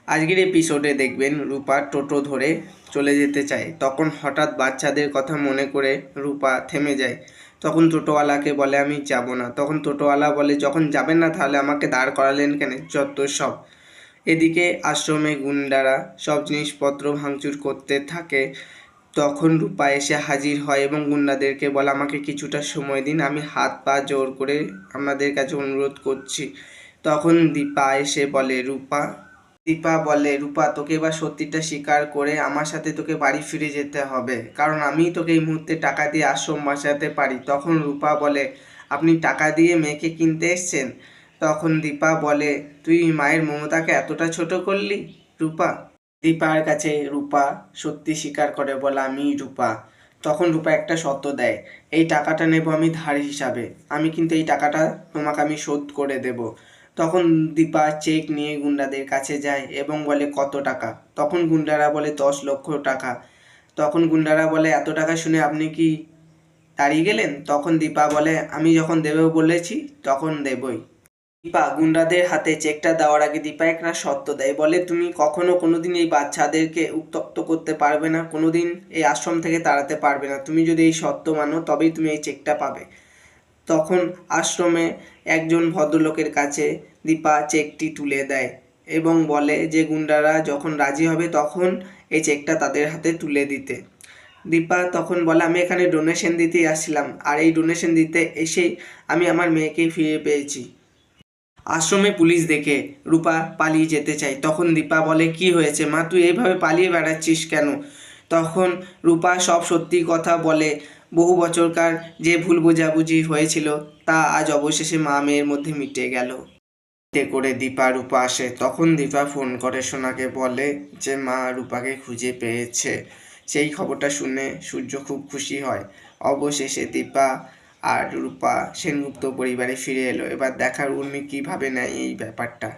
আজকের এপিসোডে দেখবেন রূপা টোটো ধরে চলে যেতে চায়, তখন হঠাৎ বাচ্চাদের কথা মনে করে রূপা থেমে যায়। তখন টোটোওয়ালাকে বলে আমি যাব না। তখন টোটোওয়ালা বলে যখন যাবেন না তাহলে আমাকে দাঁড় করালেন কেন, যত সব। এদিকে আশ্রমে গুন্ডারা সব জিনিসপত্র ভাঙচুর করতে থাকে। তখন রূপা এসে হাজির হয় এবং গুন্ডাদেরকে বলে আমাকে কিছুটা সময় দিন, আমি হাত পা জোর করে আপনাদের কাছে অনুরোধ করছি। তখন দীপা বলে রূপা তোকে এবার সত্যিটা স্বীকার করে আমার সাথে তোকে বাড়ি ফিরে যেতে হবে, কারণ আমি তোকে এই মুহূর্তে টাকা দিয়ে আশ্রম বাঁচাতে পারি। তখন রূপা বলে আপনি টাকা দিয়ে মেয়েকে কিনতে এসছেন? তখন দীপা বলে তুই মায়ের মমতাকে এতটা ছোট করলি রূপা। দীপার কাছে রূপা সত্যি স্বীকার করে, বলে আমি রূপা। তখন রূপা একটা শর্ত দেয়, এই টাকাটা নেব আমি ধার হিসাবে, আমি কিন্তু এই টাকাটা তোমাকে আমি শোধ করে দেব। তখন দীপা চেক নিয়ে গুন্ডাদের কাছে যায় এবং বলে কত টাকা। তখন গুন্ডারা বলে 10 লক্ষ টাকা। তখন গুন্ডারা বলে এত টাকা শুনে আপনি কি দাঁড়িয়ে গেলেন? তখন দীপা বলে আমি যখন দেবো বলেছি তখন দেবই। দীপা গুন্ডাদের হাতে চেকটা দেওয়ার আগে দীপা একটা শর্ত দেয়, বলে তুমি কখনো কোনোদিন এই বাচ্চাদেরকে উত্ত্যক্ত করতে পারবে না, কোনোদিন এই আশ্রম থেকে তাড়াতে পারবে না। তুমি যদি এই শর্ত মানো তবেই তুমি এই চেকটা পাবে। তখন আশ্রমে একজন ভদ্রলোকের কাছে দীপা চেকটি তুলে দেয় এবং বলে যে গুন্ডারা যখন রাজি হবে তখন এই চেকটা তাদের হাতে তুলে দিতে। দীপা তখন বলে আমি এখানে ডোনেশন দিতেই আসছিলাম, আর এই ডোনেশন দিতে এসেই আমি আমার মেয়েকে ফিরে পেয়েছি। আশ্রমে পুলিশ দেখে রূপা পালিয়ে যেতে চায়। তখন দীপা বলে কি হয়েছে মা, তুই এইভাবে পালিয়ে বেড়াচ্ছিস কেন? তখন রূপা সব সত্যি কথা বলে, বহু বছরকার যে ভুল বোঝাবুঝি হয়েছিল তা আজ অবশেষে মা মেয়ের মধ্যে মিটে গেল। এতে করে দীপা রূপা আসে। তখন দীপা ফোন করে সোনাকে, বলে যে মা রূপাকে খুঁজে পেয়েছে। সেই খবরটা শুনে সূর্য খুব খুশি হয়। অবশেষে দীপা আর রূপা সেনগুপ্ত পরিবারে ফিরে এলো। এবার দেখার উর্মি কীভাবে নেয় এই ব্যাপারটা।